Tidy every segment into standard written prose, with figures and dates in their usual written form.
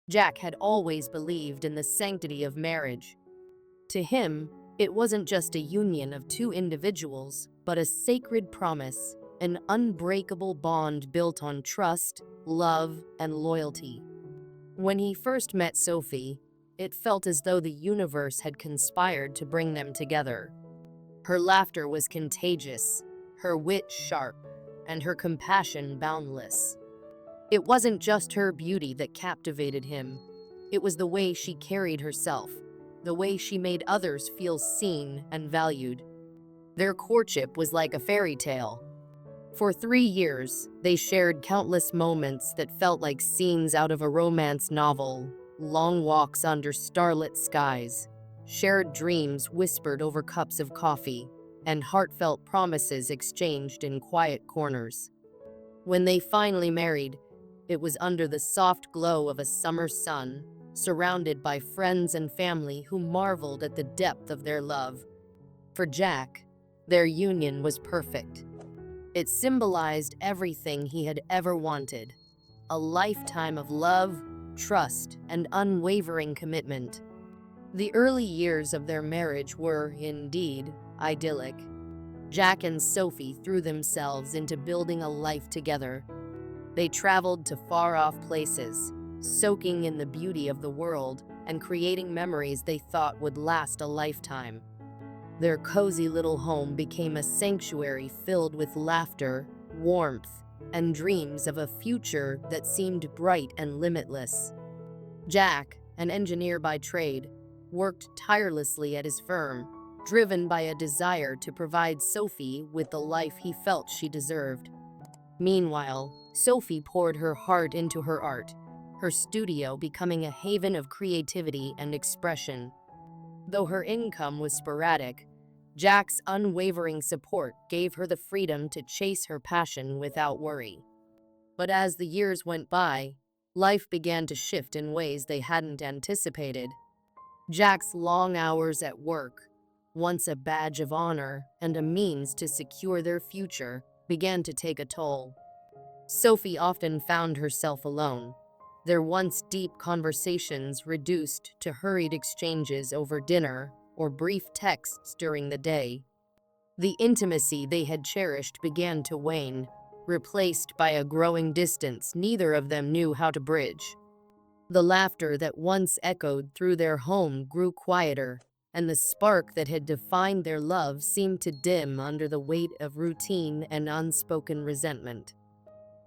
Jack had always believed in the sanctity of marriage. To him, it wasn't just a union of two individuals, but a sacred promise, an unbreakable bond built on trust, love, and loyalty. When he first met Sophie, it felt as though the universe had conspired to bring them together. Her laughter was contagious, her wit sharp, and her compassion boundless. It wasn't just her beauty that captivated him. It was the way she carried herself, the way she made others feel seen and valued. Their courtship was like a fairy tale. For 3 years, they shared countless moments that felt like scenes out of a romance novel, long walks under starlit skies, shared dreams whispered over cups of coffee, and heartfelt promises exchanged in quiet corners. When they finally married, it was under the soft glow of a summer sun, surrounded by friends and family who marveled at the depth of their love. For Jack, their union was perfect. It symbolized everything he had ever wanted: a lifetime of love, trust, and unwavering commitment. The early years of their marriage were, indeed, idyllic. Jack and Sophie threw themselves into building a life together. They traveled to far-off places, soaking in the beauty of the world and creating memories they thought would last a lifetime. Their cozy little home became a sanctuary filled with laughter, warmth, and dreams of a future that seemed bright and limitless. Jack, an engineer by trade, worked tirelessly at his firm, driven by a desire to provide Sophie with the life he felt she deserved. Meanwhile, Sophie poured her heart into her art, her studio becoming a haven of creativity and expression. Though her income was sporadic, Jack's unwavering support gave her the freedom to chase her passion without worry. But as the years went by, life began to shift in ways they hadn't anticipated. Jack's long hours at work, once a badge of honor and a means to secure their future, began to take a toll. Sophie often found herself alone, their once deep conversations reduced to hurried exchanges over dinner or brief texts during the day. The intimacy they had cherished began to wane, replaced by a growing distance neither of them knew how to bridge. The laughter that once echoed through their home grew quieter, and the spark that had defined their love seemed to dim under the weight of routine and unspoken resentment.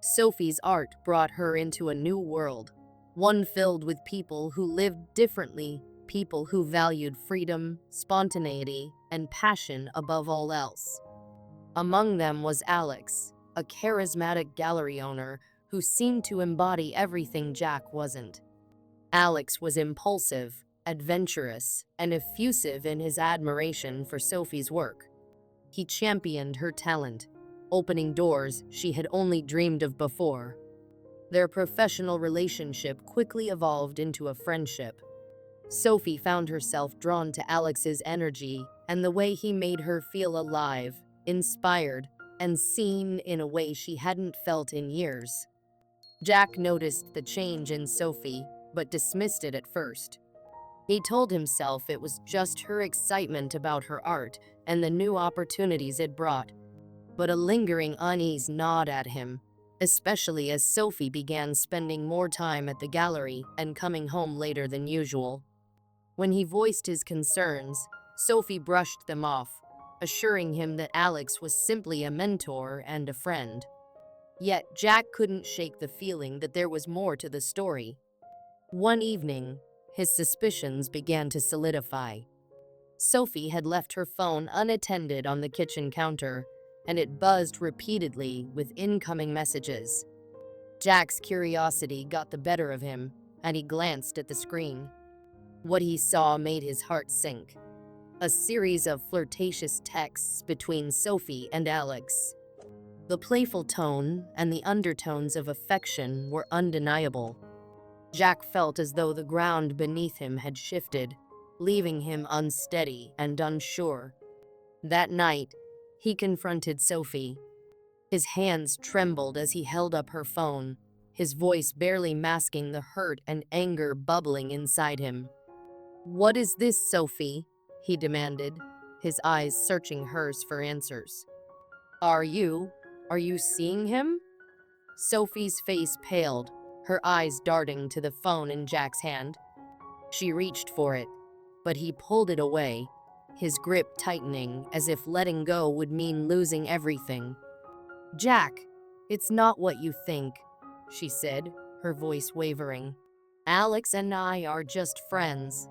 Sophie's art brought her into a new world, one filled with people who lived differently, people who valued freedom, spontaneity, and passion above all else. Among them was Alex, a charismatic gallery owner who seemed to embody everything Jack wasn't. Alex was impulsive, adventurous, and effusive in his admiration for Sophie's work. He championed her talent, opening doors she had only dreamed of before. Their professional relationship quickly evolved into a friendship. Sophie found herself drawn to Alex's energy and the way he made her feel alive, inspired, and seen in a way she hadn't felt in years. Jack noticed the change in Sophie, but dismissed it at first. He told himself it was just her excitement about her art and the new opportunities it brought. But a lingering unease gnawed at him, especially as Sophie began spending more time at the gallery and coming home later than usual. When he voiced his concerns, Sophie brushed them off, assuring him that Alex was simply a mentor and a friend. Yet Jack couldn't shake the feeling that there was more to the story. One evening, his suspicions began to solidify. Sophie had left her phone unattended on the kitchen counter, and it buzzed repeatedly with incoming messages. Jack's curiosity got the better of him, and he glanced at the screen. What he saw made his heart sink. A series of flirtatious texts between Sophie and Alex. The playful tone and the undertones of affection were undeniable. Jack felt as though the ground beneath him had shifted, leaving him unsteady and unsure. That night, he confronted Sophie. His hands trembled as he held up her phone, his voice barely masking the hurt and anger bubbling inside him. "What is this, Sophie?" he demanded, his eyes searching hers for answers. Are you seeing him?" Sophie's face paled, her eyes darting to the phone in Jack's hand. She reached for it, but he pulled it away, his grip tightening as if letting go would mean losing everything. "Jack, it's not what you think," she said, her voice wavering. "Alex and I are just friends.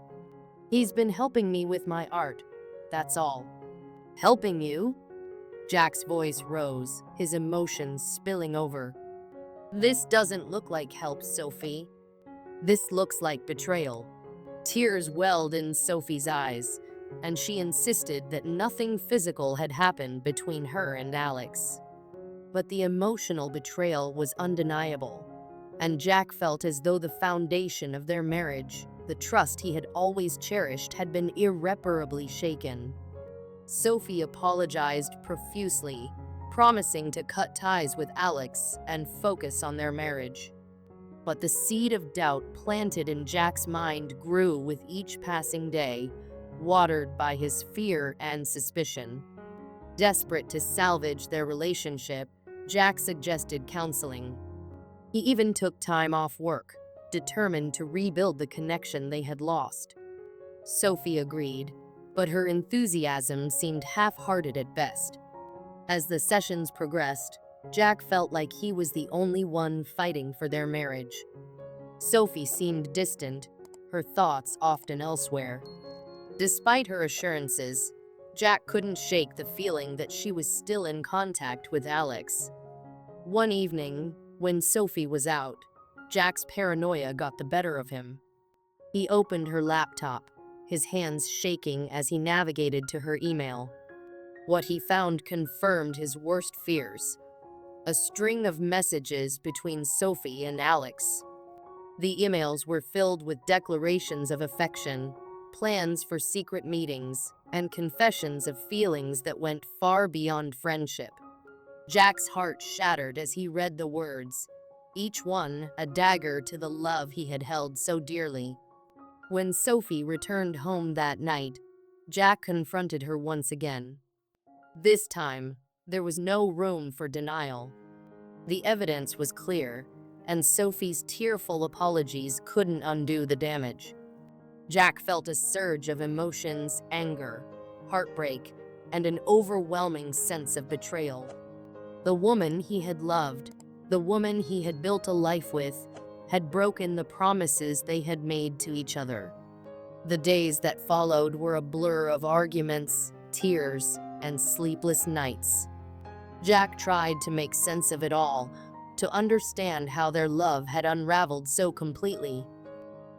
He's been helping me with my art, that's all." "Helping you?" Jack's voice rose, his emotions spilling over. "This doesn't look like help, Sophie. This looks like betrayal." Tears welled in Sophie's eyes, and she insisted that nothing physical had happened between her and Alex. But the emotional betrayal was undeniable, and Jack felt as though the foundation of their marriage, the trust he had always cherished, had been irreparably shaken. Sophie apologized profusely, promising to cut ties with Alex and focus on their marriage. But the seed of doubt planted in Jack's mind grew with each passing day, watered by his fear and suspicion. Desperate to salvage their relationship, Jack suggested counseling. He even took time off work, determined to rebuild the connection they had lost. Sophie agreed, but her enthusiasm seemed half-hearted at best. As the sessions progressed, Jack felt like he was the only one fighting for their marriage. Sophie seemed distant, her thoughts often elsewhere. Despite her assurances, Jack couldn't shake the feeling that she was still in contact with Alex. One evening, when Sophie was out, Jack's paranoia got the better of him. He opened her laptop, his hands shaking as he navigated to her email. What he found confirmed his worst fears: a string of messages between Sophie and Alex. The emails were filled with declarations of affection, plans for secret meetings, and confessions of feelings that went far beyond friendship. Jack's heart shattered as he read the words, each one a dagger to the love he had held so dearly. When Sophie returned home that night, Jack confronted her once again. This time, there was no room for denial. The evidence was clear, and Sophie's tearful apologies couldn't undo the damage. Jack felt a surge of emotions: anger, heartbreak, and an overwhelming sense of betrayal. The woman he had loved, the woman he had built a life with, had broken the promises they had made to each other. The days that followed were a blur of arguments, tears, and sleepless nights. Jack tried to make sense of it all, to understand how their love had unraveled so completely.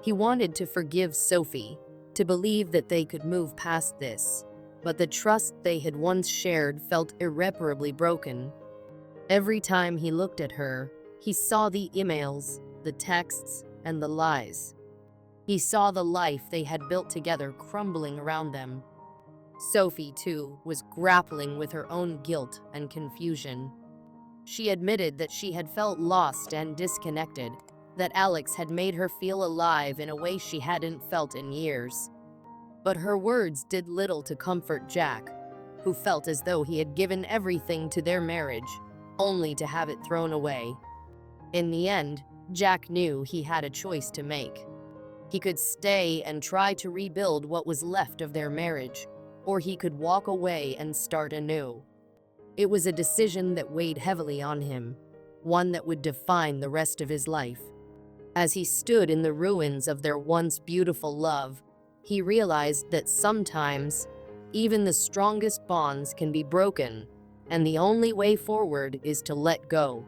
He wanted to forgive Sophie, to believe that they could move past this, but the trust they had once shared felt irreparably broken. Every time he looked at her, he saw the emails, the texts, and the lies. He saw the life they had built together crumbling around them. Sophie, too, was grappling with her own guilt and confusion. She admitted that she had felt lost and disconnected, that Alex had made her feel alive in a way she hadn't felt in years. But her words did little to comfort Jack, who felt as though he had given everything to their marriage, only to have it thrown away. In the end, Jack knew he had a choice to make. He could stay and try to rebuild what was left of their marriage, or he could walk away and start anew. It was a decision that weighed heavily on him, one that would define the rest of his life. As he stood in the ruins of their once beautiful love, he realized that sometimes, even the strongest bonds can be broken, and the only way forward is to let go.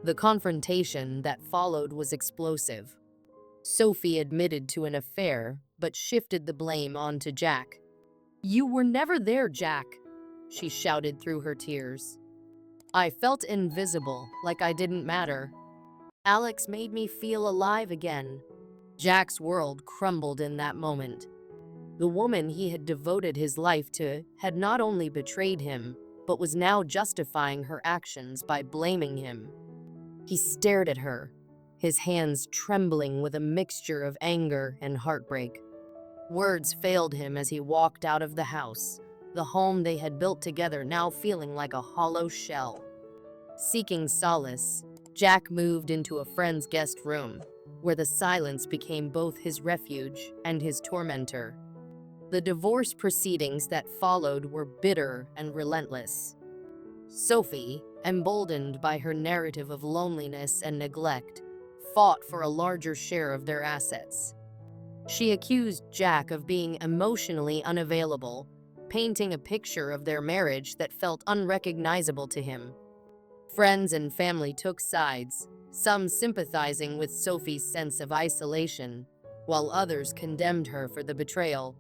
The confrontation that followed was explosive. Sophie admitted to an affair, but shifted the blame onto Jack. "You were never there, Jack," she shouted through her tears. "I felt invisible, like I didn't matter. Alex made me feel alive again." Jack's world crumbled in that moment. The woman he had devoted his life to had not only betrayed him, but was now justifying her actions by blaming him. He stared at her, his hands trembling with a mixture of anger and heartbreak. Words failed him as he walked out of the house, the home they had built together now feeling like a hollow shell. Seeking solace, Jack moved into a friend's guest room, where the silence became both his refuge and his tormentor. The divorce proceedings that followed were bitter and relentless. Sophie, emboldened by her narrative of loneliness and neglect, fought for a larger share of their assets. She accused Jack of being emotionally unavailable, painting a picture of their marriage that felt unrecognizable to him. Friends and family took sides, some sympathizing with Sophie's sense of isolation, while others condemned her for the betrayal.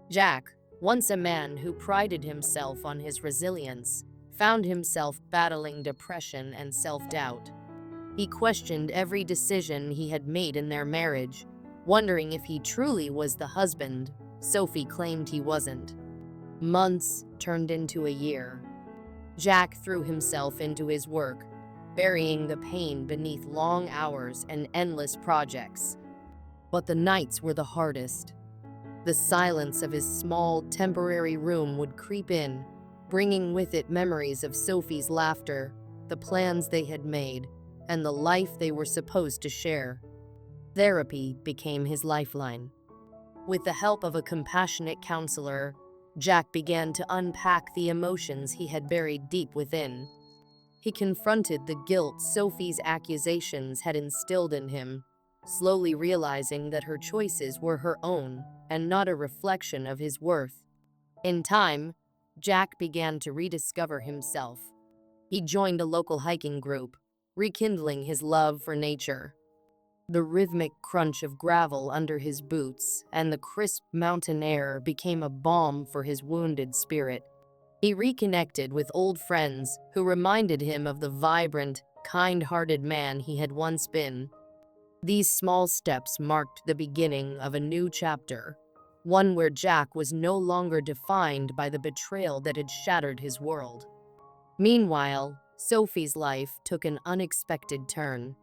Jack, once a man who prided himself on his resilience, found himself battling depression and self-doubt. He questioned every decision he had made in their marriage, wondering if he truly was the husband Sophie claimed he wasn't. Months turned into a year. Jack threw himself into his work, burying the pain beneath long hours and endless projects. But the nights were the hardest. The silence of his small, temporary room would creep in, bringing with it memories of Sophie's laughter, the plans they had made, and the life they were supposed to share. Therapy became his lifeline. With the help of a compassionate counselor, Jack began to unpack the emotions he had buried deep within. He confronted the guilt Sophie's accusations had instilled in him, slowly realizing that her choices were her own and not a reflection of his worth. In time, Jack began to rediscover himself. He joined a local hiking group, rekindling his love for nature. The rhythmic crunch of gravel under his boots and the crisp mountain air became a balm for his wounded spirit. He reconnected with old friends who reminded him of the vibrant, kind-hearted man he had once been. These small steps marked the beginning of a new chapter, one where Jack was no longer defined by the betrayal that had shattered his world. Meanwhile, Sophie's life took an unexpected turn.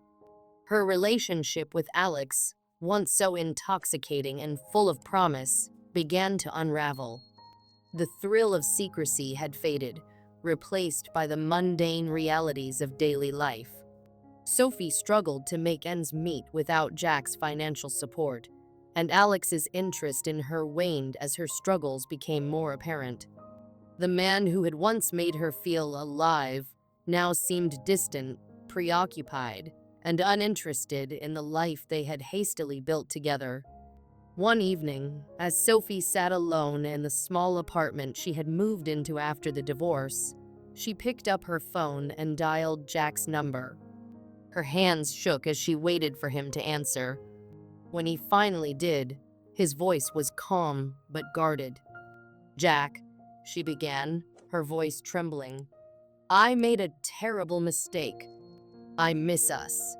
Her relationship with Alex, once so intoxicating and full of promise, began to unravel. The thrill of secrecy had faded, replaced by the mundane realities of daily life. Sophie struggled to make ends meet without Jack's financial support, and Alex's interest in her waned as her struggles became more apparent. The man who had once made her feel alive now seemed distant, preoccupied, and uninterested in the life they had hastily built together. One evening, as Sophie sat alone in the small apartment she had moved into after the divorce, she picked up her phone and dialed Jack's number. Her hands shook as she waited for him to answer. When he finally did, his voice was calm but guarded. "Jack," she began, her voice trembling, "I made a terrible mistake. I miss us.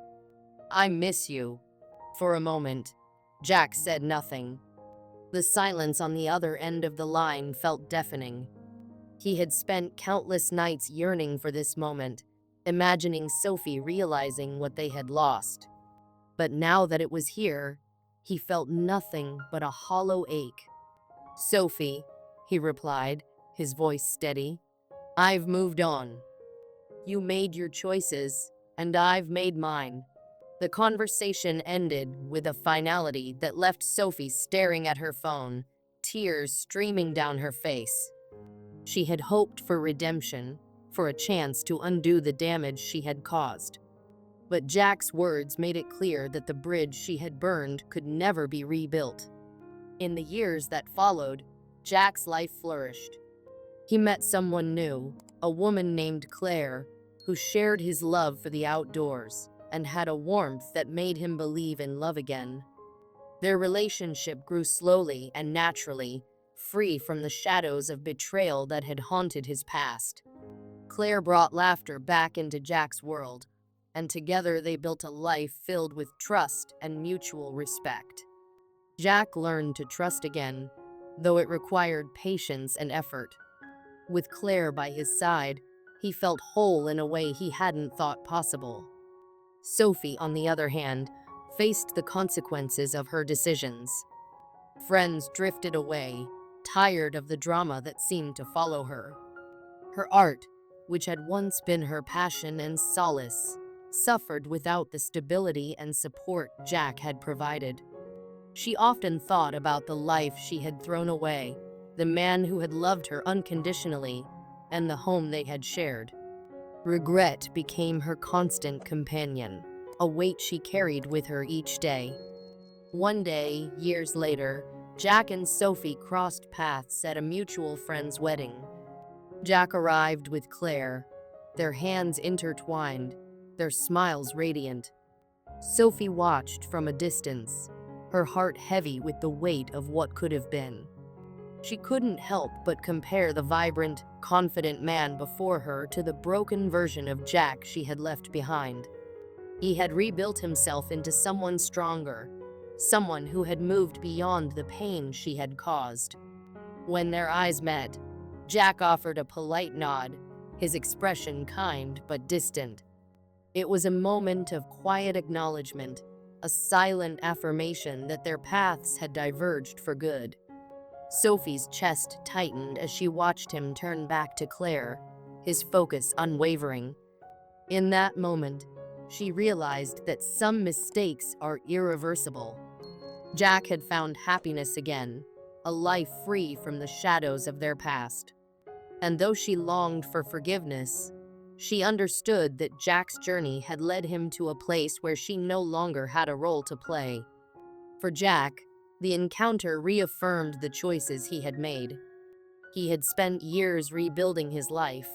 I miss you." For a moment, Jack said nothing. The silence on the other end of the line felt deafening. He had spent countless nights yearning for this moment, imagining Sophie realizing what they had lost. But now that it was here, he felt nothing but a hollow ache. "Sophie," he replied, his voice steady, "I've moved on. You made your choices, and I've made mine." The conversation ended with a finality that left Sophie staring at her phone, tears streaming down her face. She had hoped for redemption, for a chance to undo the damage she had caused. But Jack's words made it clear that the bridge she had burned could never be rebuilt. In the years that followed, Jack's life flourished. He met someone new, a woman named Claire, who shared his love for the outdoors and had a warmth that made him believe in love again. Their relationship grew slowly and naturally, free from the shadows of betrayal that had haunted his past. Claire brought laughter back into Jack's world, and together they built a life filled with trust and mutual respect. Jack learned to trust again, though it required patience and effort. With Claire by his side, he felt whole in a way he hadn't thought possible. Sophie, on the other hand, faced the consequences of her decisions. Friends drifted away, tired of the drama that seemed to follow her. Her art, which had once been her passion and solace, suffered without the stability and support Jack had provided. She often thought about the life she had thrown away, the man who had loved her unconditionally, and the home they had shared. Regret became her constant companion, a weight she carried with her each day. One day, years later, Jack and Sophie crossed paths at a mutual friend's wedding. Jack arrived with Claire, their hands intertwined, their smiles radiant. Sophie watched from a distance, her heart heavy with the weight of what could have been. She couldn't help but compare the vibrant, confident man before her to the broken version of Jack she had left behind. He had rebuilt himself into someone stronger, someone who had moved beyond the pain she had caused. When their eyes met, Jack offered a polite nod, his expression kind but distant. It was a moment of quiet acknowledgement, a silent affirmation that their paths had diverged for good. Sophie's chest tightened as she watched him turn back to Claire, his focus unwavering. In that moment, she realized that some mistakes are irreversible. Jack had found happiness again, a life free from the shadows of their past. And though she longed for forgiveness, she understood that Jack's journey had led him to a place where she no longer had a role to play. For Jack, the encounter reaffirmed the choices he had made. He had spent years rebuilding his life,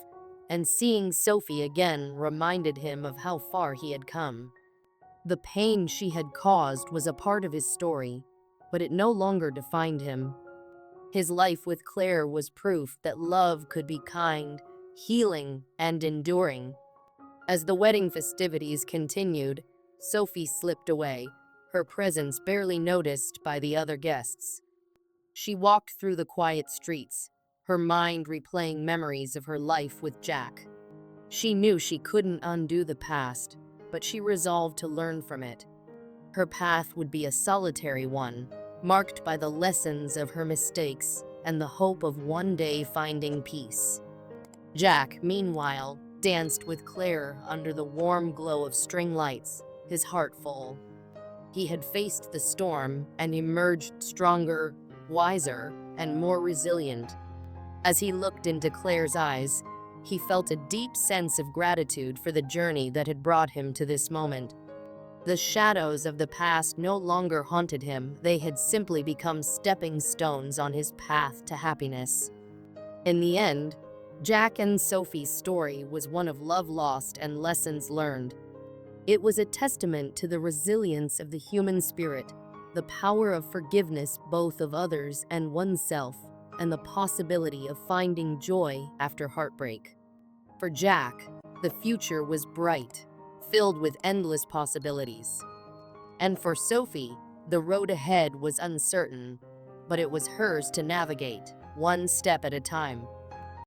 and seeing Sophie again reminded him of how far he had come. The pain she had caused was a part of his story, but it no longer defined him. His life with Claire was proof that love could be kind, healing, and enduring. As the wedding festivities continued, Sophie slipped away, her presence barely noticed by the other guests. She walked through the quiet streets, her mind replaying memories of her life with Jack. She knew she couldn't undo the past, but she resolved to learn from it. Her path would be a solitary one, marked by the lessons of her mistakes and the hope of one day finding peace. Jack, meanwhile, danced with Claire under the warm glow of string lights, his heart full. He had faced the storm and emerged stronger, wiser, and more resilient. As he looked into Claire's eyes, he felt a deep sense of gratitude for the journey that had brought him to this moment. The shadows of the past no longer haunted him, they had simply become stepping stones on his path to happiness. In the end, Jack and Sophie's story was one of love lost and lessons learned. It was a testament to the resilience of the human spirit, the power of forgiveness both of others and oneself, and the possibility of finding joy after heartbreak. For Jack, the future was bright, filled with endless possibilities. And for Sophie, the road ahead was uncertain, but it was hers to navigate, one step at a time.